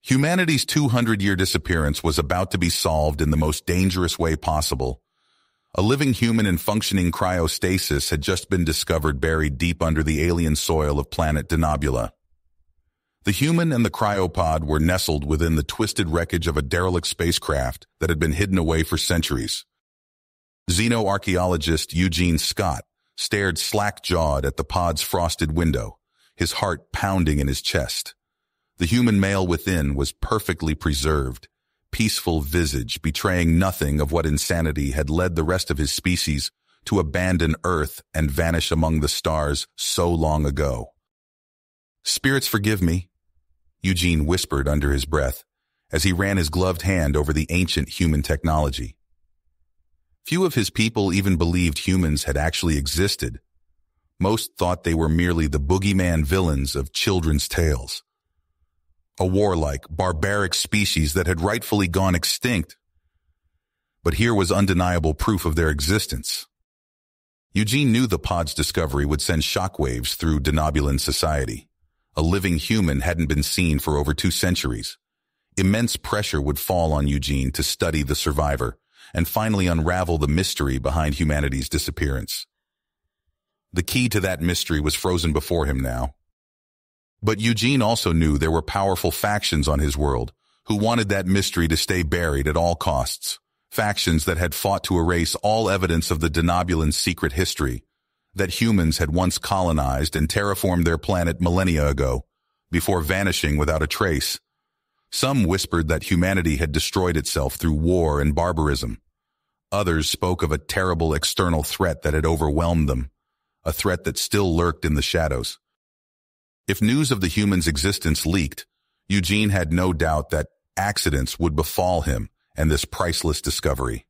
Humanity's 200-year disappearance was about to be solved in the most dangerous way possible. A living human in functioning cryostasis had just been discovered buried deep under the alien soil of planet Denobula. The human and the cryopod were nestled within the twisted wreckage of a derelict spacecraft that had been hidden away for centuries. Xenoarchaeologist Eugene Scott stared slack-jawed at the pod's frosted window, his heart pounding in his chest. The human male within was perfectly preserved, peaceful visage betraying nothing of what insanity had led the rest of his species to abandon Earth and vanish among the stars so long ago. "Spirits forgive me," Eugene whispered under his breath as he ran his gloved hand over the ancient human technology. Few of his people even believed humans had actually existed. Most thought they were merely the boogeyman villains of children's tales. A warlike, barbaric species that had rightfully gone extinct. But here was undeniable proof of their existence. Eugene knew the pod's discovery would send shockwaves through Denobulan society. A living human hadn't been seen for over 2 centuries. Immense pressure would fall on Eugene to study the survivor and finally unravel the mystery behind humanity's disappearance. The key to that mystery was frozen before him now. But Eugene also knew there were powerful factions on his world who wanted that mystery to stay buried at all costs. Factions that had fought to erase all evidence of the Denobulan's secret history, that humans had once colonized and terraformed their planet millennia ago, before vanishing without a trace. Some whispered that humanity had destroyed itself through war and barbarism. Others spoke of a terrible external threat that had overwhelmed them, a threat that still lurked in the shadows. If news of the human's existence leaked, Eugene had no doubt that accidents would befall him and this priceless discovery.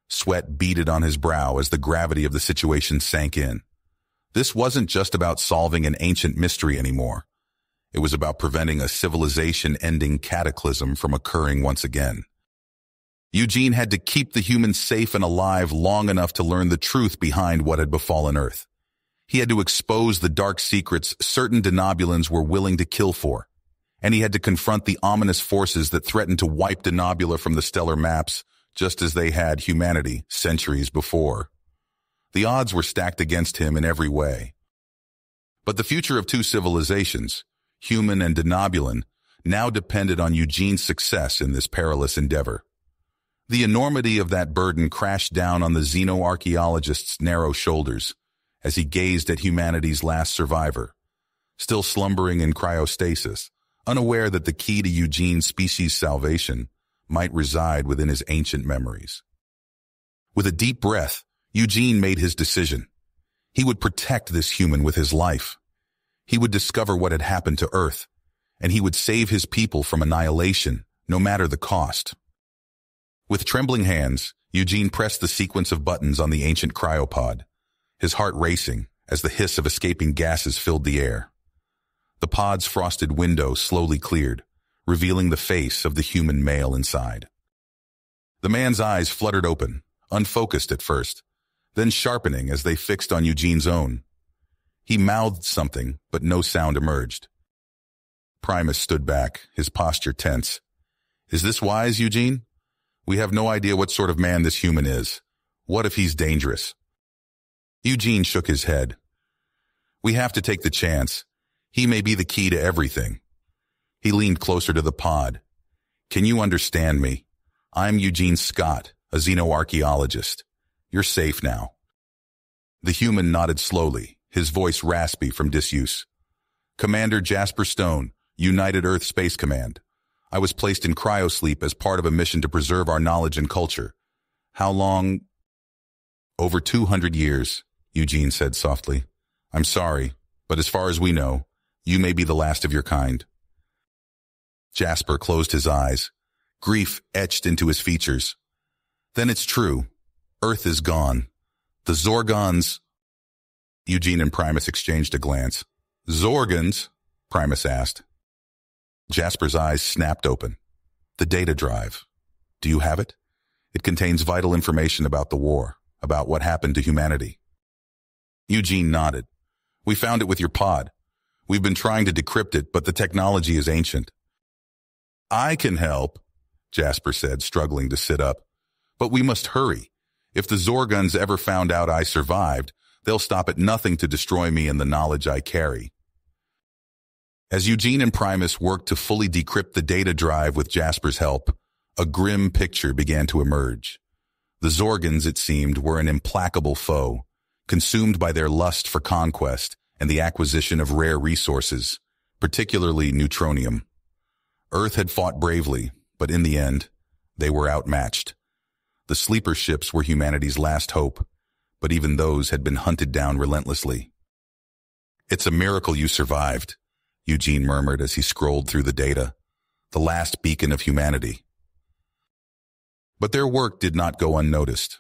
Sweat beaded on his brow as the gravity of the situation sank in. This wasn't just about solving an ancient mystery anymore. It was about preventing a civilization-ending cataclysm from occurring once again. Eugene had to keep the humans safe and alive long enough to learn the truth behind what had befallen Earth. He had to expose the dark secrets certain Denobulans were willing to kill for, and he had to confront the ominous forces that threatened to wipe Denobula from the stellar maps, just as they had humanity centuries before. The odds were stacked against him in every way. But the future of 2 civilizations, human and Denobulan, now depended on Eugene's success in this perilous endeavor. The enormity of that burden crashed down on the xenoarchaeologist's narrow shoulders as he gazed at humanity's last survivor, still slumbering in cryostasis, unaware that the key to Eugene's species' salvation might reside within his ancient memories. With a deep breath, Eugene made his decision. He would protect this human with his life. He would discover what had happened to Earth, and he would save his people from annihilation, no matter the cost. With trembling hands, Eugene pressed the sequence of buttons on the ancient cryopod, his heart racing as the hiss of escaping gases filled the air. The pod's frosted window slowly cleared, revealing the face of the human male inside. The man's eyes fluttered open, unfocused at first, then sharpening as they fixed on Eugene's own. He mouthed something, but no sound emerged. Primus stood back, his posture tense. "Is this wise, Eugene? We have no idea what sort of man this human is. What if he's dangerous?" Eugene shook his head. "We have to take the chance. He may be the key to everything." He leaned closer to the pod. "Can you understand me? I'm Eugene Scott, a xenoarchaeologist. You're safe now." The human nodded slowly, his voice raspy from disuse. "Commander Jasper Stone, United Earth Space Command. I was placed in cryosleep as part of a mission to preserve our knowledge and culture. How long?" "Over 200 years, Eugene said softly. "I'm sorry, but as far as we know, you may be the last of your kind." Jasper closed his eyes, grief etched into his features. "Then it's true. Earth is gone. The Zorgons—" Eugene and Primus exchanged a glance. "Zorgons?" Primus asked. Jasper's eyes snapped open. "The data drive. Do you have it? It contains vital information about the war, about what happened to humanity." Eugene nodded. "We found it with your pod. We've been trying to decrypt it, but the technology is ancient." I can help, Jasper said, struggling to sit up. But we must hurry. If the Zorgons ever found out I survived, they'll stop at nothing to destroy me and the knowledge I carry. As Eugene and Primus worked to fully decrypt the data drive with Jasper's help, a grim picture began to emerge. The Zorgons, it seemed, were an implacable foe, consumed by their lust for conquest and the acquisition of rare resources, particularly neutronium. Earth had fought bravely, but in the end, they were outmatched. The sleeper ships were humanity's last hope, but even those had been hunted down relentlessly. It's a miracle you survived, Eugene murmured as he scrolled through the data, the last beacon of humanity. But their work did not go unnoticed.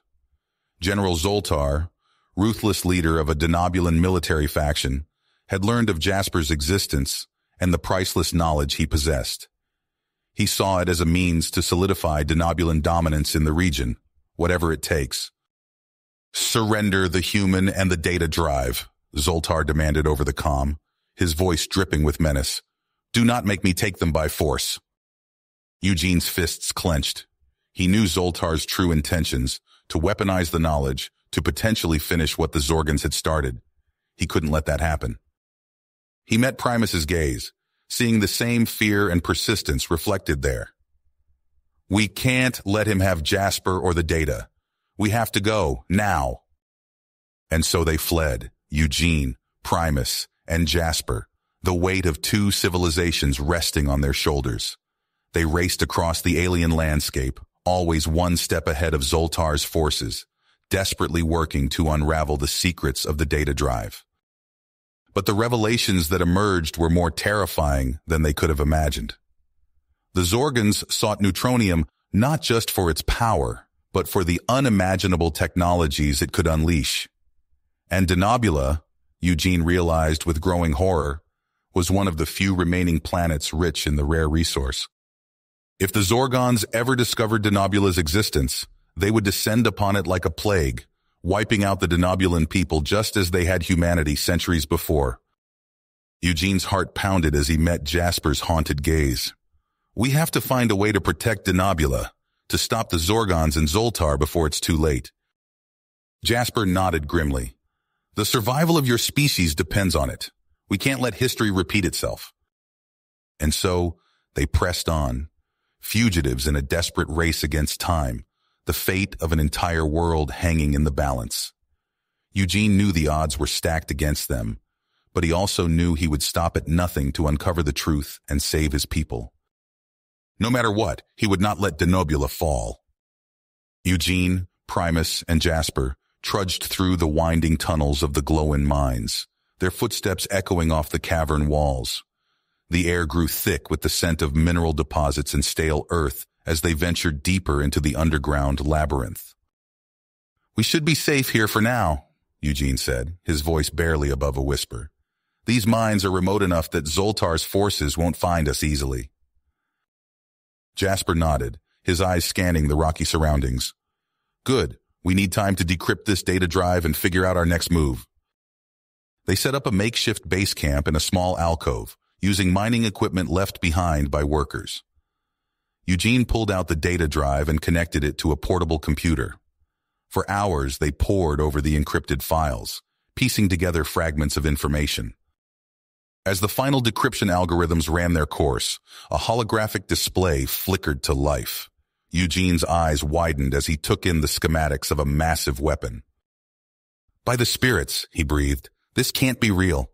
General Zoltar, ruthless leader of a Denobulan military faction, had learned of Jasper's existence and the priceless knowledge he possessed. He saw it as a means to solidify Denobulan dominance in the region, whatever it takes. Surrender the human and the data drive, Zoltar demanded over the comm, his voice dripping with menace. Do not make me take them by force. Eugene's fists clenched. He knew Zoltar's true intentions, to weaponize the knowledge, to potentially finish what the Zorgons had started. He couldn't let that happen. He met Primus's gaze, seeing the same fear and persistence reflected there. We can't let him have Jasper or the data. We have to go, now. And so they fled, Eugene, Primus, and Jasper, the weight of two civilizations resting on their shoulders. They raced across the alien landscape, always one step ahead of Zoltar's forces, desperately working to unravel the secrets of the data drive. But the revelations that emerged were more terrifying than they could have imagined. The Zorgons sought neutronium not just for its power, but for the unimaginable technologies it could unleash. And Denobula, Eugene realized with growing horror, was one of the few remaining planets rich in the rare resource. If the Zorgons ever discovered Denobula's existence, they would descend upon it like a plague, wiping out the Denobulan people just as they had humanity centuries before. Eugene's heart pounded as he met Jasper's haunted gaze. We have to find a way to protect Denobula, to stop the Zorgons and Zoltar before it's too late. Jasper nodded grimly. The survival of your species depends on it. We can't let history repeat itself. And so they pressed on, fugitives in a desperate race against time, the fate of an entire world hanging in the balance. Eugene knew the odds were stacked against them, but he also knew he would stop at nothing to uncover the truth and save his people. No matter what, he would not let Denobula fall. Eugene, Primus, and Jasper trudged through the winding tunnels of the Gloin mines, their footsteps echoing off the cavern walls. The air grew thick with the scent of mineral deposits and stale earth as they ventured deeper into the underground labyrinth. We should be safe here for now, Eugene said, his voice barely above a whisper. These mines are remote enough that Zoltar's forces won't find us easily. Jasper nodded, his eyes scanning the rocky surroundings. Good. We need time to decrypt this data drive and figure out our next move. They set up a makeshift base camp in a small alcove, using mining equipment left behind by workers. Eugene pulled out the data drive and connected it to a portable computer. For hours, they pored over the encrypted files, piecing together fragments of information. As the final decryption algorithms ran their course, a holographic display flickered to life. Eugene's eyes widened as he took in the schematics of a massive weapon. By the spirits, he breathed, this can't be real.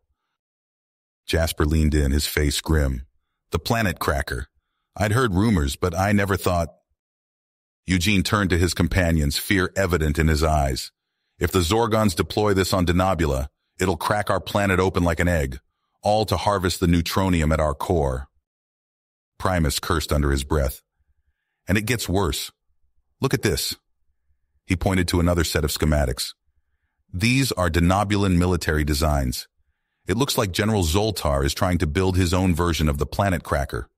Jasper leaned in, his face grim. The planet cracker. I'd heard rumors, but I never thought... Eugene turned to his companions, fear evident in his eyes. If the Zorgons deploy this on Denobula, it'll crack our planet open like an egg, all to harvest the neutronium at our core. Primus cursed under his breath. And it gets worse. Look at this. He pointed to another set of schematics. These are Denobulan military designs. It looks like General Zoltar is trying to build his own version of the planet cracker.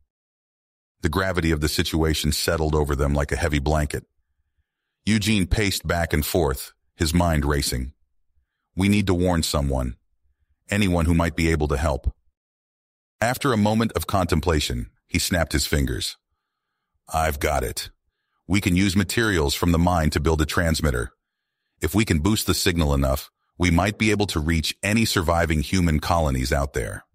The gravity of the situation settled over them like a heavy blanket. Eugene paced back and forth, his mind racing. We need to warn someone. Anyone who might be able to help. After a moment of contemplation, he snapped his fingers. I've got it. We can use materials from the mine to build a transmitter. If we can boost the signal enough, we might be able to reach any surviving human colonies out there.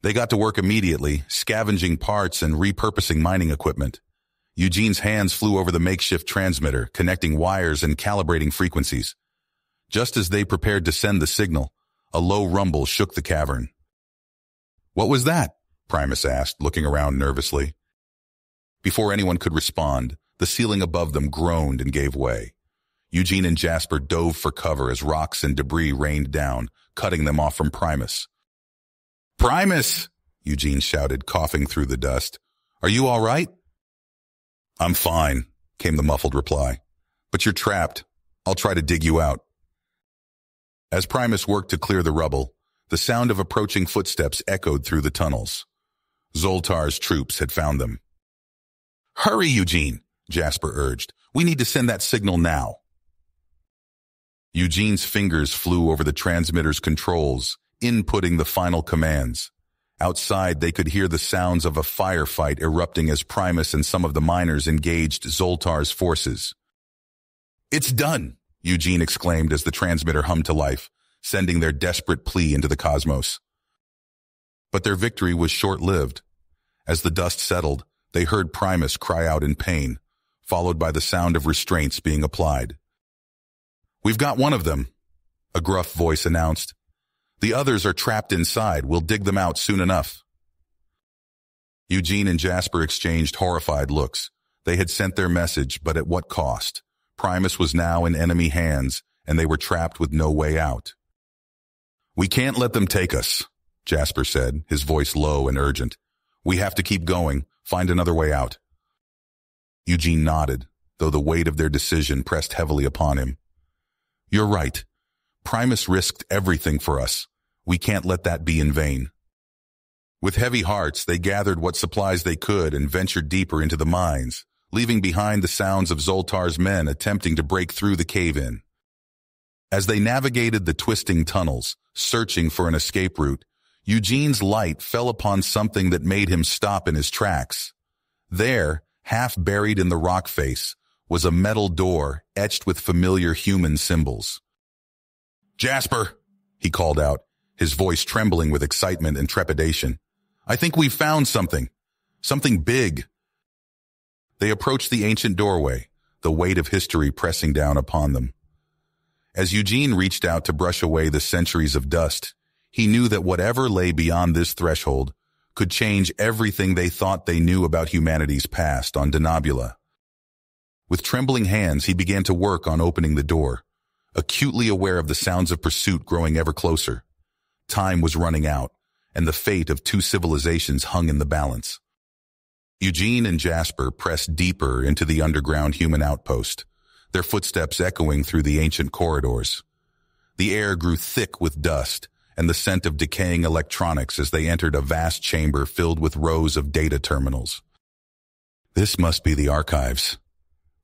They got to work immediately, scavenging parts and repurposing mining equipment. Eugene's hands flew over the makeshift transmitter, connecting wires and calibrating frequencies. Just as they prepared to send the signal, a low rumble shook the cavern. "What was that?" Primus asked, looking around nervously. Before anyone could respond, the ceiling above them groaned and gave way. Eugene and Jasper dove for cover as rocks and debris rained down, cutting them off from Primus. "Primus!" Eugene shouted, coughing through the dust. "Are you all right?" "I'm fine," came the muffled reply. "But you're trapped. I'll try to dig you out." As Primus worked to clear the rubble, the sound of approaching footsteps echoed through the tunnels. Zoltar's troops had found them. "Hurry, Eugene," Jasper urged. "We need to send that signal now." Eugene's fingers flew over the transmitter's controls, inputting the final commands. Outside, they could hear the sounds of a firefight erupting as Primus and some of the miners engaged Zoltar's forces. "It's done!" Eugene exclaimed as the transmitter hummed to life, sending their desperate plea into the cosmos. But their victory was short-lived. As the dust settled, they heard Primus cry out in pain, followed by the sound of restraints being applied. "We've got one of them," a gruff voice announced. "The others are trapped inside. We'll dig them out soon enough." Eugene and Jasper exchanged horrified looks. They had sent their message, but at what cost? Primus was now in enemy hands, and they were trapped with no way out. "We can't let them take us," Jasper said, his voice low and urgent. "We have to keep going, find another way out." Eugene nodded, though the weight of their decision pressed heavily upon him. "You're right. Primus risked everything for us. We can't let that be in vain." With heavy hearts, they gathered what supplies they could and ventured deeper into the mines, leaving behind the sounds of Zoltar's men attempting to break through the cave-in. As they navigated the twisting tunnels, searching for an escape route, Eugene's light fell upon something that made him stop in his tracks. There, half buried in the rock face, was a metal door etched with familiar human symbols. "Jasper," he called out, his voice trembling with excitement and trepidation. "I think we've found something. Something big." They approached the ancient doorway, the weight of history pressing down upon them. As Eugene reached out to brush away the centuries of dust, he knew that whatever lay beyond this threshold could change everything they thought they knew about humanity's past on Denobula. With trembling hands, he began to work on opening the door, acutely aware of the sounds of pursuit growing ever closer. Time was running out, and the fate of two civilizations hung in the balance. Eugene and Jasper pressed deeper into the underground human outpost, their footsteps echoing through the ancient corridors. The air grew thick with dust and the scent of decaying electronics as they entered a vast chamber filled with rows of data terminals. "This must be the archives,"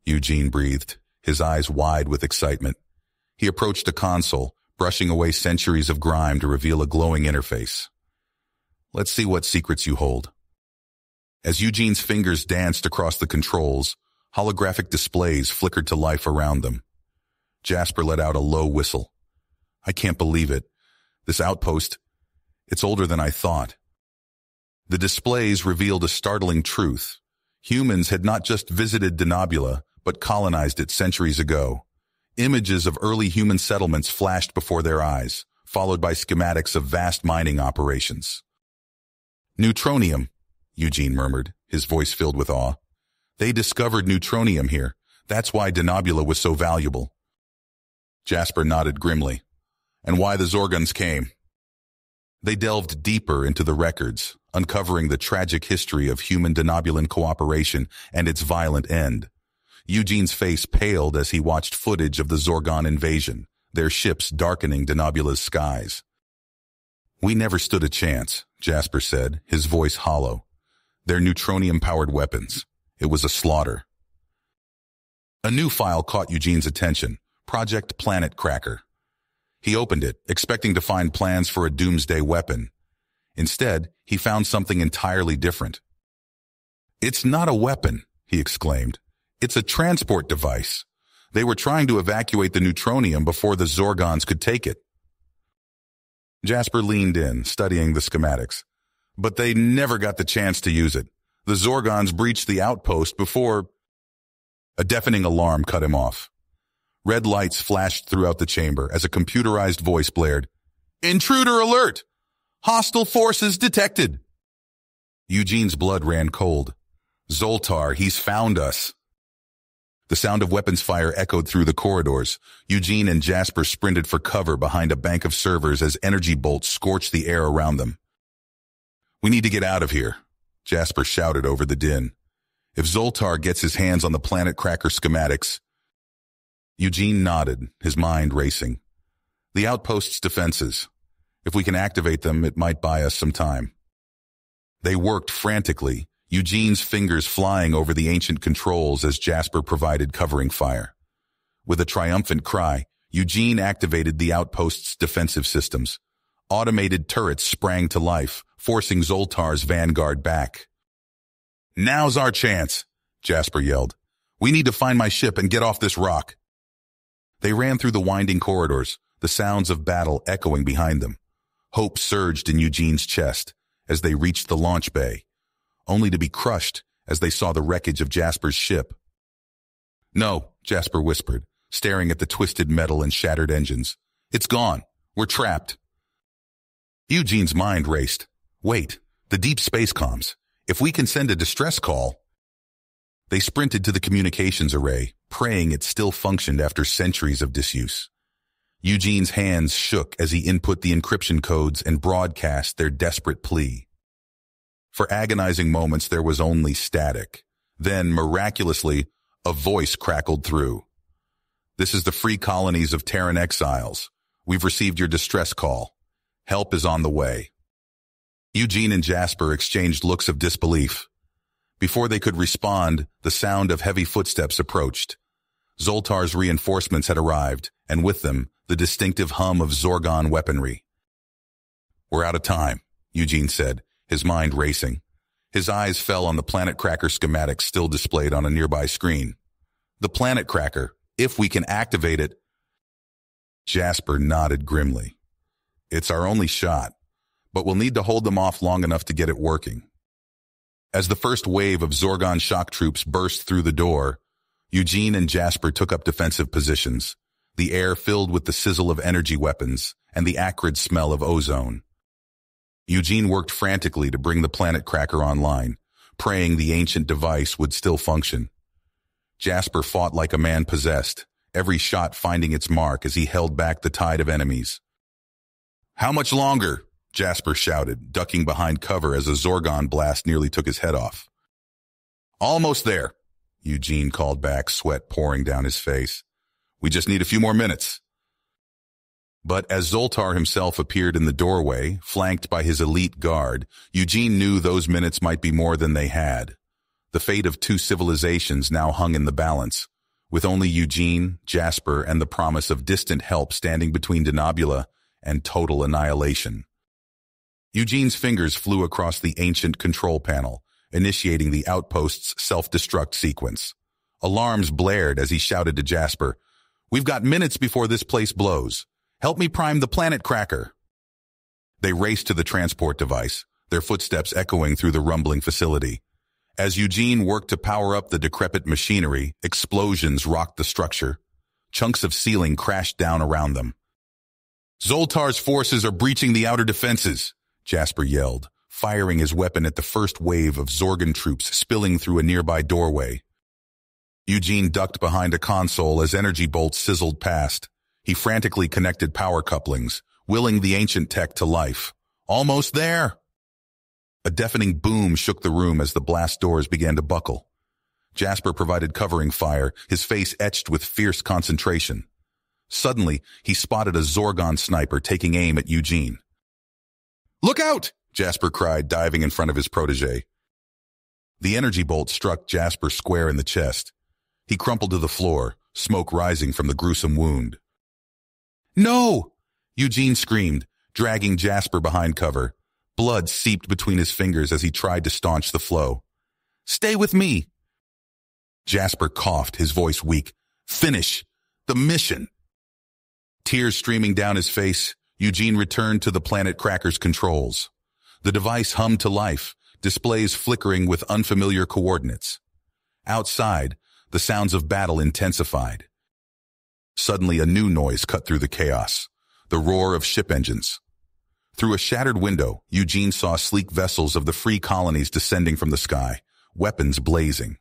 Eugene breathed, his eyes wide with excitement. He approached a console, brushing away centuries of grime to reveal a glowing interface. "Let's see what secrets you hold." As Eugene's fingers danced across the controls, holographic displays flickered to life around them. Jasper let out a low whistle. "I can't believe it. This outpost, it's older than I thought." The displays revealed a startling truth. Humans had not just visited Denobula, but colonized it centuries ago. Images of early human settlements flashed before their eyes, followed by schematics of vast mining operations. "Neutronium," Eugene murmured, his voice filled with awe. "They discovered neutronium here. That's why Denobula was so valuable." Jasper nodded grimly. "And why the Zorgons came." They delved deeper into the records, uncovering the tragic history of human Denobulan cooperation and its violent end. Eugene's face paled as he watched footage of the Zorgon invasion, their ships darkening Denobula's skies. "We never stood a chance," Jasper said, his voice hollow. "Their neutronium-powered weapons. It was a slaughter." A new file caught Eugene's attention, Project Planet Cracker. He opened it, expecting to find plans for a doomsday weapon. Instead, he found something entirely different. "It's not a weapon," he exclaimed. "It's a transport device. They were trying to evacuate the neutronium before the Zorgons could take it." Jasper leaned in, studying the schematics. But they never got the chance to use it. The Zorgons breached the outpost before... A deafening alarm cut him off. Red lights flashed throughout the chamber as a computerized voice blared, "Intruder alert! Hostile forces detected!" Eugene's blood ran cold. "Zoltar, he's found us!" The sound of weapons fire echoed through the corridors. Eugene and Jasper sprinted for cover behind a bank of servers as energy bolts scorched the air around them. "We need to get out of here," Jasper shouted over the din. "If Zoltar gets his hands on the planet cracker schematics..." Eugene nodded, his mind racing. "The outpost's defenses. If we can activate them, it might buy us some time." They worked frantically, Eugene's fingers flying over the ancient controls as Jasper provided covering fire. With a triumphant cry, Eugene activated the outpost's defensive systems. Automated turrets sprang to life, forcing Zoltar's vanguard back. "Now's our chance," Jasper yelled. "We need to find my ship and get off this rock." They ran through the winding corridors, the sounds of battle echoing behind them. Hope surged in Eugene's chest as they reached the launch bay, only to be crushed as they saw the wreckage of Jasper's ship. "No," Jasper whispered, staring at the twisted metal and shattered engines. "It's gone. We're trapped." Eugene's mind raced. "Wait, the deep space comms. If we can send a distress call..." They sprinted to the communications array, praying it still functioned after centuries of disuse. Eugene's hands shook as he input the encryption codes and broadcast their desperate plea. For agonizing moments, there was only static. Then, miraculously, a voice crackled through. "This is the Free Colonies of Terran Exiles. We've received your distress call. Help is on the way." Eugene and Jasper exchanged looks of disbelief. Before they could respond, the sound of heavy footsteps approached. Zoltar's reinforcements had arrived, and with them, the distinctive hum of Zorgon weaponry. "We're out of time," Eugene said, his mind racing. His eyes fell on the planet cracker schematics still displayed on a nearby screen. "The planet cracker, if we can activate it..." Jasper nodded grimly. "It's our only shot, but we'll need to hold them off long enough to get it working." As the first wave of Zorgon shock troops burst through the door, Eugene and Jasper took up defensive positions, the air filled with the sizzle of energy weapons and the acrid smell of ozone. Eugene worked frantically to bring the planet cracker online, praying the ancient device would still function. Jasper fought like a man possessed, every shot finding its mark as he held back the tide of enemies. "How much longer?" Jasper shouted, ducking behind cover as a Zorgon blast nearly took his head off. "Almost there," Eugene called back, sweat pouring down his face. "We just need a few more minutes." But as Zoltar himself appeared in the doorway, flanked by his elite guard, Eugene knew those minutes might be more than they had. The fate of two civilizations now hung in the balance, with only Eugene, Jasper, and the promise of distant help standing between Denobula and total annihilation. Eugene's fingers flew across the ancient control panel, initiating the outpost's self-destruct sequence. Alarms blared as he shouted to Jasper, "We've got minutes before this place blows. Help me prime the planet cracker." They raced to the transport device, their footsteps echoing through the rumbling facility. As Eugene worked to power up the decrepit machinery, explosions rocked the structure. Chunks of ceiling crashed down around them. "Zoltar's forces are breaching the outer defenses," Jasper yelled, firing his weapon at the first wave of Zorgon troops spilling through a nearby doorway. Eugene ducked behind a console as energy bolts sizzled past. He frantically connected power couplings, willing the ancient tech to life. "Almost there!" A deafening boom shook the room as the blast doors began to buckle. Jasper provided covering fire, his face etched with fierce concentration. Suddenly, he spotted a Zorgon sniper taking aim at Eugene. "Look out!" Jasper cried, diving in front of his protege. The energy bolt struck Jasper square in the chest. He crumpled to the floor, smoke rising from the gruesome wound. "No!" Eugene screamed, dragging Jasper behind cover. Blood seeped between his fingers as he tried to staunch the flow. Stay with me. Jasper coughed, his voice weak. Finish the mission. Tears streaming down his face, Eugene returned to the Planet Cracker's controls. The device hummed to life, displays flickering with unfamiliar coordinates. Outside, the sounds of battle intensified. Suddenly, a new noise cut through the chaos, the roar of ship engines. Through a shattered window, Eugene saw sleek vessels of the free colonies descending from the sky, weapons blazing.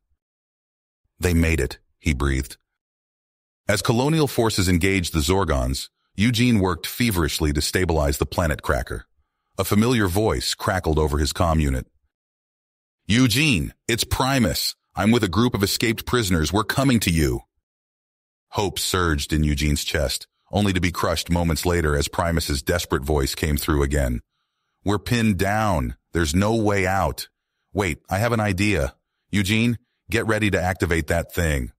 They made it, he breathed. As colonial forces engaged the Zorgons, Eugene worked feverishly to stabilize the Planet Cracker. A familiar voice crackled over his comm unit. Eugene, it's Primus. I'm with a group of escaped prisoners. We're coming to you. Hope surged in Eugene's chest, only to be crushed moments later as Primus's desperate voice came through again. We're pinned down. There's no way out. Wait, I have an idea. Eugene, get ready to activate that thing.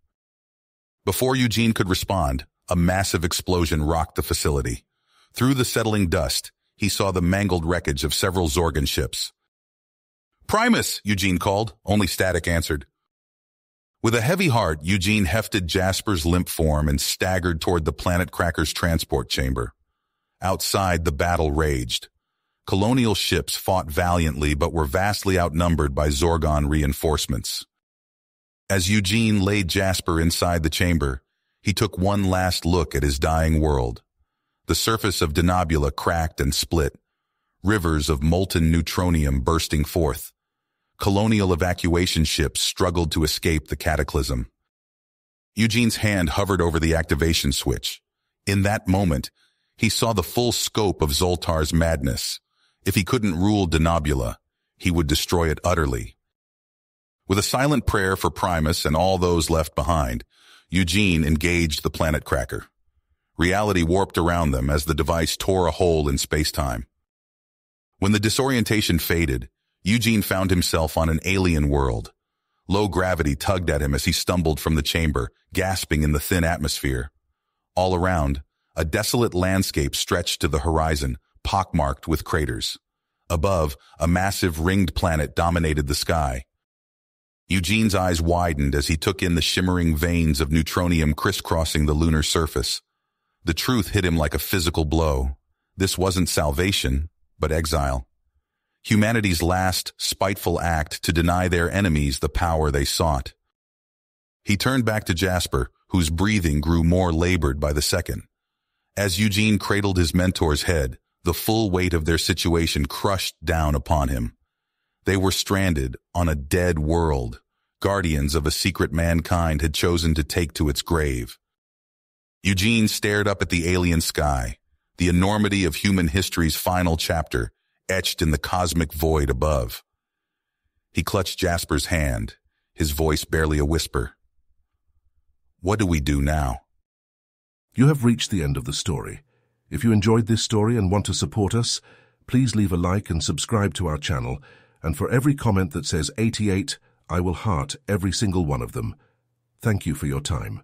Before Eugene could respond, a massive explosion rocked the facility. Through the settling dust, he saw the mangled wreckage of several Zorgon ships. Primus, Eugene called. Only static answered. With a heavy heart, Eugene hefted Jasper's limp form and staggered toward the Planet Cracker's transport chamber. Outside, the battle raged. Colonial ships fought valiantly but were vastly outnumbered by Zorgon reinforcements. As Eugene laid Jasper inside the chamber, he took one last look at his dying world. The surface of Denobula cracked and split, rivers of molten neutronium bursting forth. Colonial evacuation ships struggled to escape the cataclysm. Eugene's hand hovered over the activation switch. In that moment, he saw the full scope of Zoltar's madness. If he couldn't rule Denobula, he would destroy it utterly. With a silent prayer for Primus and all those left behind, Eugene engaged the Planet Cracker. Reality warped around them as the device tore a hole in space-time. When the disorientation faded, Eugene found himself on an alien world. Low gravity tugged at him as he stumbled from the chamber, gasping in the thin atmosphere. All around, a desolate landscape stretched to the horizon, pockmarked with craters. Above, a massive ringed planet dominated the sky. Eugene's eyes widened as he took in the shimmering veins of neutronium crisscrossing the lunar surface. The truth hit him like a physical blow. This wasn't salvation, but exile. Humanity's last, spiteful act to deny their enemies the power they sought. He turned back to Jasper, whose breathing grew more labored by the second. As Eugene cradled his mentor's head, the full weight of their situation crushed down upon him. They were stranded on a dead world, guardians of a secret mankind had chosen to take to its grave. Eugene stared up at the alien sky, the enormity of human history's final chapter, etched in the cosmic void above. He clutched Jasper's hand, his voice barely a whisper. What do we do now? You have reached the end of the story. If you enjoyed this story and want to support us, please leave a like and subscribe to our channel, and for every comment that says 88, I will heart every single one of them. Thank you for your time.